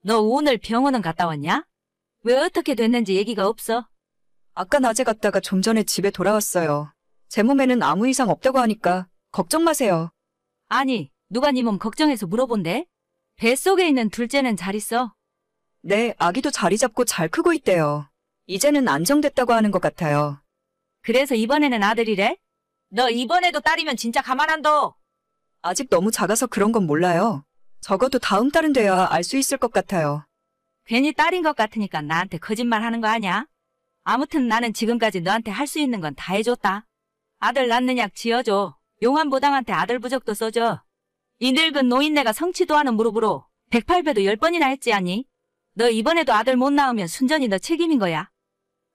너 오늘 병원은 갔다 왔냐? 왜 어떻게 됐는지 얘기가 없어? 아까 낮에 갔다가 좀 전에 집에 돌아왔어요. 제 몸에는 아무 이상 없다고 하니까 걱정 마세요. 아니, 누가 네 몸 걱정해서 물어본대? 뱃속에 있는 둘째는 잘 있어? 네, 아기도 자리 잡고 잘 크고 있대요. 이제는 안정됐다고 하는 것 같아요. 그래서 이번에는 아들이래? 너 이번에도 딸이면 진짜 가만 안 둬. 아직 너무 작아서 그런 건 몰라요. 적어도 다음 달은 돼야 알 수 있을 것 같아요. 괜히 딸인 것 같으니까 나한테 거짓말 하는 거 아니야? 아무튼 나는 지금까지 너한테 할 수 있는 건 다 해줬다. 아들 낳는 약 지어줘. 용환보당한테 아들 부적도 써줘. 이 늙은 노인네가 성취도 않은 무릎으로 108배도 10번이나 했지 않니? 너 이번에도 아들 못 낳으면 순전히 너 책임인 거야.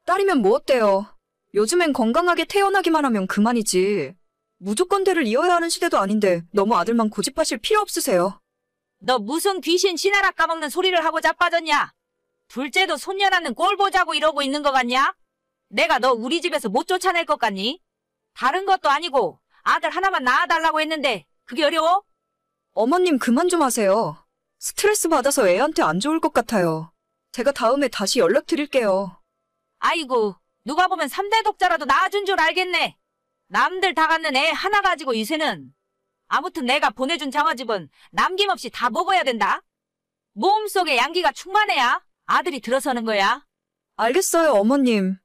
딸이면 뭐 어때요? 요즘엔 건강하게 태어나기만 하면 그만이지. 무조건 대를 이어야 하는 시대도 아닌데 너무 아들만 고집하실 필요 없으세요. 너 무슨 귀신 신하라 까먹는 소리를 하고 자빠졌냐? 둘째도 손녀 낳는 꼴 보자고 이러고 있는 거 같냐? 내가 너 우리 집에서 못 쫓아낼 것 같니? 다른 것도 아니고 아들 하나만 낳아달라고 했는데 그게 어려워? 어머님 그만 좀 하세요. 스트레스 받아서 애한테 안 좋을 것 같아요. 제가 다음에 다시 연락드릴게요. 아이고, 누가 보면 3대 독자라도 낳아준 줄 알겠네. 남들 다 갖는 애 하나 가지고 이새는. 아무튼 내가 보내준 장어집은 남김없이 다 먹어야 된다. 몸속에 양기가 충만해야 아들이 들어서는 거야. 알겠어요, 어머님.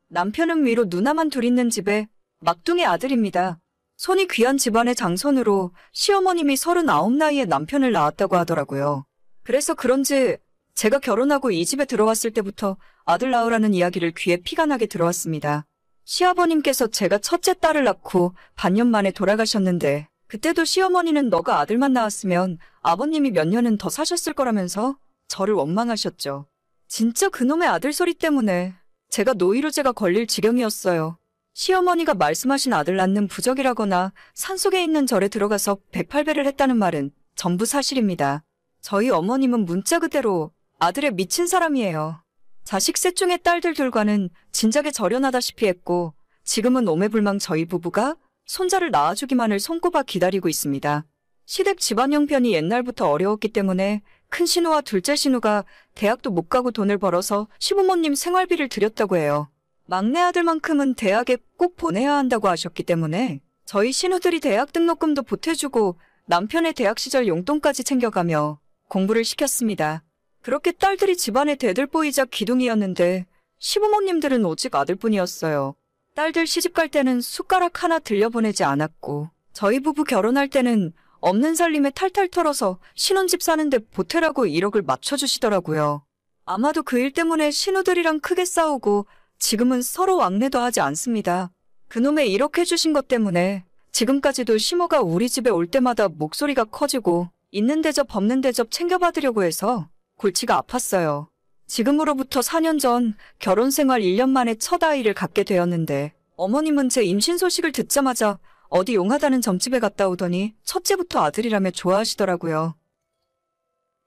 남편은 위로 누나만 둘 있는 집에 막둥이 아들입니다. 손이 귀한 집안의 장손으로 시어머님이 39 나이에 남편을 낳았다고 하더라고요. 그래서 그런지 제가 결혼하고 이 집에 들어왔을 때부터 아들 낳으라는 이야기를 귀에 피가 나게 들어왔습니다. 시아버님께서 제가 첫째 딸을 낳고 반년 만에 돌아가셨는데 그때도 시어머니는 너가 아들만 낳았으면 아버님이 몇 년은 더 사셨을 거라면서 저를 원망하셨죠. 진짜 그놈의 아들 소리 때문에 제가 노이로제가 걸릴 지경이었어요. 시어머니가 말씀하신 아들 낳는 부적이라거나 산속에 있는 절에 들어가서 108배를 했다는 말은 전부 사실입니다. 저희 어머님은 문자 그대로 아들에 미친 사람이에요. 자식 셋 중에 딸들 둘과는 진작에 절연하다시피 했고 지금은 오매불망 저희 부부가 손자를 낳아주기만을 손꼽아 기다리고 있습니다. 시댁 집안 형편이 옛날부터 어려웠기 때문에 큰 신우와 둘째 신우가 대학도 못 가고 돈을 벌어서 시부모님 생활비를 드렸다고 해요. 막내 아들만큼은 대학에 꼭 보내야 한다고 하셨기 때문에 저희 신우들이 대학 등록금도 보태주고 남편의 대학 시절 용돈까지 챙겨가며 공부를 시켰습니다. 그렇게 딸들이 집안의 대들보이자 기둥이었는데 시부모님들은 오직 아들뿐이었어요. 딸들 시집갈 때는 숟가락 하나 들려보내지 않았고 저희 부부 결혼할 때는 없는 살림에 탈탈 털어서 신혼집 사는데 보태라고 1억을 맞춰주시더라고요. 아마도 그 일 때문에 신우들이랑 크게 싸우고 지금은 서로 왕래도 하지 않습니다. 그놈의 1억 해주신 것 때문에 지금까지도 시모가 우리 집에 올 때마다 목소리가 커지고 있는 대접 없는 대접 챙겨받으려고 해서 골치가 아팠어요. 지금으로부터 4년 전 결혼 생활 1년 만에 첫 아이를 갖게 되었는데 어머님은 제 임신 소식을 듣자마자 어디 용하다는 점집에 갔다 오더니 첫째부터 아들이라며 좋아하시더라고요.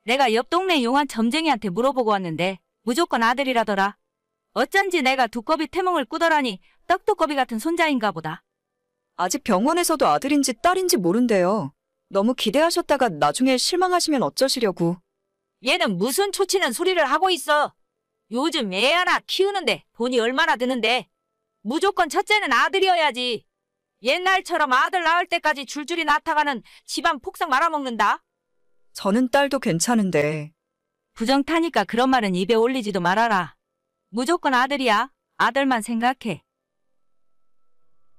내가 옆 동네 용한 점쟁이한테 물어보고 왔는데 무조건 아들이라더라. 어쩐지 내가 두꺼비 태몽을 꾸더라니 떡두꺼비 같은 손자인가 보다. 아직 병원에서도 아들인지 딸인지 모른대요. 너무 기대하셨다가 나중에 실망하시면 어쩌시려고. 얘는 무슨 초치는 소리를 하고 있어. 요즘 애 하나 키우는데 돈이 얼마나 드는데. 무조건 첫째는 아들이어야지. 옛날처럼 아들 낳을 때까지 줄줄이 낳다가는 집안 폭삭 말아먹는다. 저는 딸도 괜찮은데. 부정 타니까 그런 말은 입에 올리지도 말아라. 무조건 아들이야. 아들만 생각해.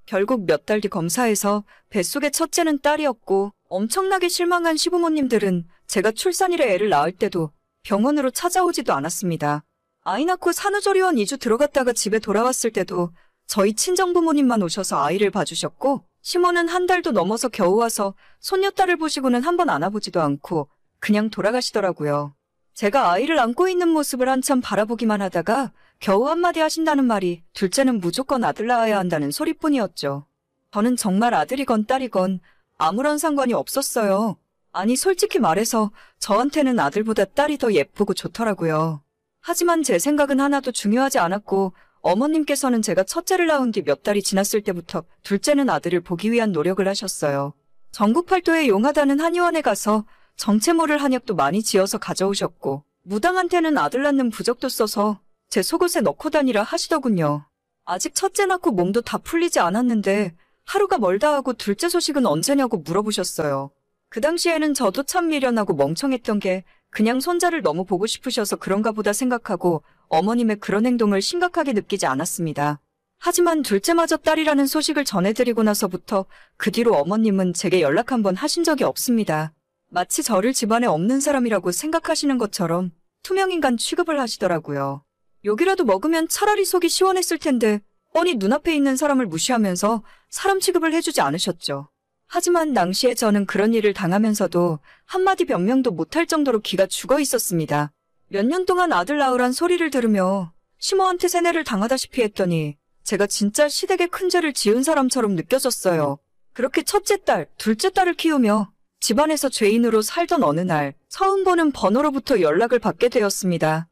결국 몇 달 뒤 검사에서 뱃속의 첫째는 딸이었고 엄청나게 실망한 시부모님들은 제가 출산일에 애를 낳을 때도 병원으로 찾아오지도 않았습니다. 아이 낳고 산후조리원 2주 들어갔다가 집에 돌아왔을 때도 저희 친정부모님만 오셔서 아이를 봐주셨고 시모는 한 달도 넘어서 겨우 와서 손녀딸을 보시고는 한 번 안아보지도 않고 그냥 돌아가시더라고요. 제가 아이를 안고 있는 모습을 한참 바라보기만 하다가 겨우 한마디 하신다는 말이 둘째는 무조건 아들 낳아야 한다는 소리뿐이었죠. 저는 정말 아들이건 딸이건 아무런 상관이 없었어요. 아니 솔직히 말해서 저한테는 아들보다 딸이 더 예쁘고 좋더라고요. 하지만 제 생각은 하나도 중요하지 않았고 어머님께서는 제가 첫째를 낳은 뒤 몇 달이 지났을 때부터 둘째는 아들을 보기 위한 노력을 하셨어요. 전국 팔도에 용하다는 한의원에 가서 정체 모를 한약도 많이 지어서 가져오셨고 무당한테는 아들 낳는 부적도 써서 제 속옷에 넣고 다니라 하시더군요. 아직 첫째 낳고 몸도 다 풀리지 않았는데 하루가 멀다 하고 둘째 소식은 언제냐고 물어보셨어요. 그 당시에는 저도 참 미련하고 멍청했던 게 그냥 손자를 너무 보고 싶으셔서 그런가 보다 생각하고 어머님의 그런 행동을 심각하게 느끼지 않았습니다. 하지만 둘째마저 딸이라는 소식을 전해드리고 나서부터 그 뒤로 어머님은 제게 연락 한번 하신 적이 없습니다. 마치 저를 집안에 없는 사람이라고 생각하시는 것처럼 투명인간 취급을 하시더라고요. 욕이라도 먹으면 차라리 속이 시원했을 텐데 뻔히 눈앞에 있는 사람을 무시하면서 사람 취급을 해주지 않으셨죠. 하지만 당시에 저는 그런 일을 당하면서도 한마디 변명도 못할 정도로 기가 죽어 있었습니다. 몇 년 동안 아들 낳으란 소리를 들으며 시모한테 세뇌를 당하다시피 했더니 제가 진짜 시댁에 큰 죄를 지은 사람처럼 느껴졌어요. 그렇게 첫째 딸, 둘째 딸을 키우며 집안에서 죄인으로 살던 어느 날 처음 보는 번호로부터 연락을 받게 되었습니다.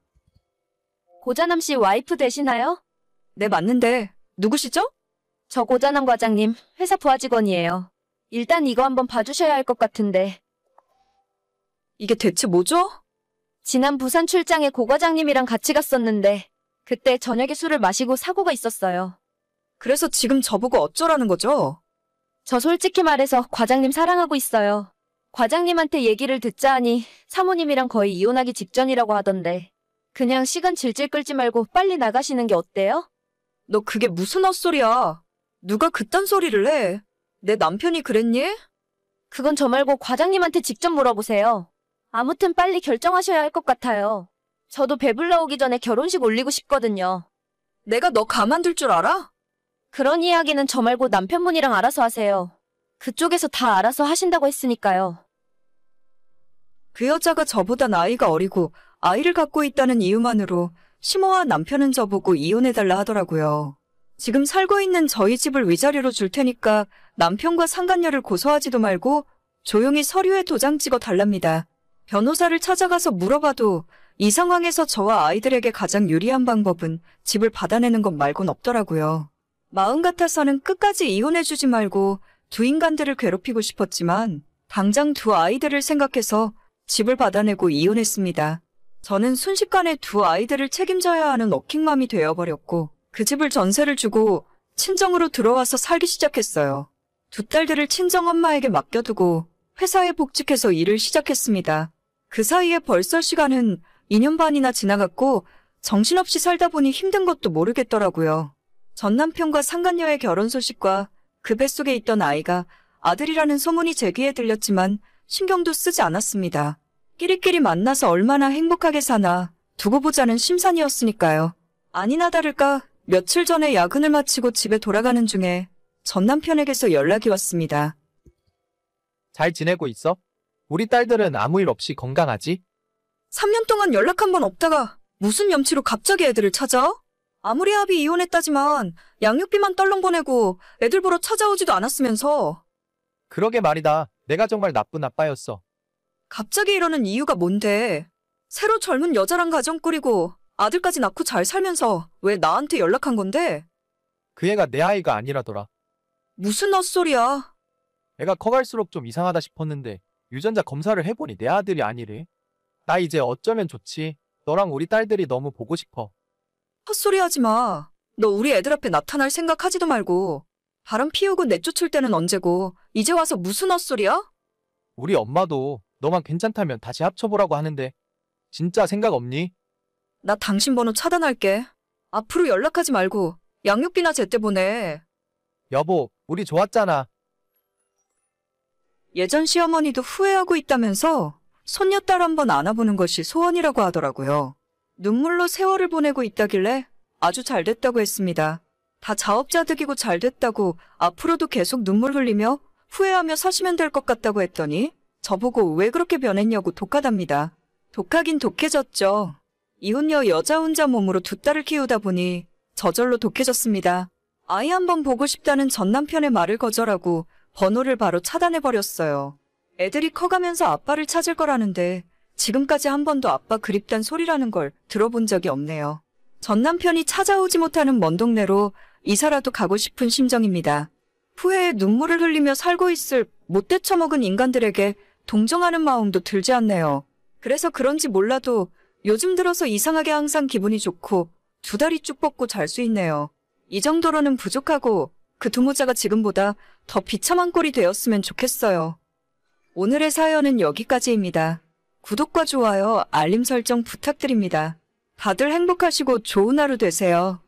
고자남 씨 와이프 되시나요? 네, 맞는데 누구시죠? 저 고자남 과장님, 회사 부하 직원이에요. 일단 이거 한번 봐주셔야 할 것 같은데. 이게 대체 뭐죠? 지난 부산 출장에 고 과장님이랑 같이 갔었는데 그때 저녁에 술을 마시고 사고가 있었어요. 그래서 지금 저보고 어쩌라는 거죠? 저 솔직히 말해서 과장님 사랑하고 있어요. 과장님한테 얘기를 듣자 하니 사모님이랑 거의 이혼하기 직전이라고 하던데 그냥 시간 질질 끌지 말고 빨리 나가시는 게 어때요? 너 그게 무슨 헛소리야? 누가 그딴 소리를 해? 내 남편이 그랬니? 그건 저 말고 과장님한테 직접 물어보세요. 아무튼 빨리 결정하셔야 할 것 같아요. 저도 배불러 오기 전에 결혼식 올리고 싶거든요. 내가 너 가만둘 줄 알아? 그런 이야기는 저 말고 남편분이랑 알아서 하세요. 그쪽에서 다 알아서 하신다고 했으니까요. 그 여자가 저보다 나이가 어리고 아이를 갖고 있다는 이유만으로 시모와 남편은 저보고 이혼해달라 하더라고요. 지금 살고 있는 저희 집을 위자료로 줄 테니까 남편과 상간녀를 고소하지도 말고 조용히 서류에 도장 찍어 달랍니다. 변호사를 찾아가서 물어봐도 이 상황에서 저와 아이들에게 가장 유리한 방법은 집을 받아내는 것 말곤 없더라고요. 마음 같아서는 끝까지 이혼해주지 말고 두 인간들을 괴롭히고 싶었지만 당장 두 아이들을 생각해서 집을 받아내고 이혼했습니다. 저는 순식간에 두 아이들을 책임져야 하는 워킹맘이 되어버렸고 그 집을 전세를 주고 친정으로 들어와서 살기 시작했어요. 두 딸들을 친정엄마에게 맡겨두고 회사에 복직해서 일을 시작했습니다. 그 사이에 벌써 시간은 2년 반이나 지나갔고 정신없이 살다 보니 힘든 것도 모르겠더라고요. 전 남편과 상간녀의 결혼 소식과 그 뱃속에 있던 아이가 아들이라는 소문이 제 귀에 들렸지만 신경도 쓰지 않았습니다. 끼리끼리 만나서 얼마나 행복하게 사나 두고 보자는 심산이었으니까요. 아니나 다를까 며칠 전에 야근을 마치고 집에 돌아가는 중에 전 남편에게서 연락이 왔습니다. 잘 지내고 있어? 우리 딸들은 아무 일 없이 건강하지? 3년 동안 연락 한 번 없다가 무슨 염치로 갑자기 애들을 찾아? 아무리 합의 이혼했다지만 양육비만 떨렁 보내고 애들 보러 찾아오지도 않았으면서. 그러게 말이다. 내가 정말 나쁜 아빠였어. 갑자기 이러는 이유가 뭔데? 새로 젊은 여자랑 가정 꾸리고 아들까지 낳고 잘 살면서 왜 나한테 연락한 건데? 그 애가 내 아이가 아니라더라. 무슨 헛소리야. 애가 커갈수록 좀 이상하다 싶었는데 유전자 검사를 해보니 내 아들이 아니래. 나 이제 어쩌면 좋지. 너랑 우리 딸들이 너무 보고 싶어. 헛소리 하지 마. 너 우리 애들 앞에 나타날 생각하지도 말고. 바람 피우고 내쫓을 때는 언제고 이제 와서 무슨 헛소리야? 우리 엄마도 너만 괜찮다면 다시 합쳐보라고 하는데 진짜 생각 없니? 나 당신 번호 차단할게. 앞으로 연락하지 말고 양육비나 제때 보내. 여보, 우리 좋았잖아. 예전 시어머니도 후회하고 있다면서 손녀딸 한번 안아보는 것이 소원이라고 하더라고요. 눈물로 세월을 보내고 있다길래 아주 잘 됐다고 했습니다. 다 자업자득이고 잘 됐다고 앞으로도 계속 눈물 흘리며 후회하며 사시면 될 것 같다고 했더니 저보고 왜 그렇게 변했냐고 독하답니다. 독하긴 독해졌죠. 이혼녀 여자 혼자 몸으로 두 딸을 키우다 보니 저절로 독해졌습니다. 아이 한번 보고 싶다는 전 남편의 말을 거절하고 번호를 바로 차단해버렸어요. 애들이 커가면서 아빠를 찾을 거라는데 지금까지 한 번도 아빠 그립단 소리라는 걸 들어본 적이 없네요. 전 남편이 찾아오지 못하는 먼 동네로 이사라도 가고 싶은 심정입니다. 후회에 눈물을 흘리며 살고 있을 못돼 처먹은 인간들에게 동정하는 마음도 들지 않네요. 그래서 그런지 몰라도 요즘 들어서 이상하게 항상 기분이 좋고 두 다리 쭉 뻗고 잘 수 있네요. 이 정도로는 부족하고 그 두모자가 지금보다 더 비참한 꼴이 되었으면 좋겠어요. 오늘의 사연은 여기까지입니다. 구독과 좋아요, 알림 설정 부탁드립니다. 다들 행복하시고 좋은 하루 되세요.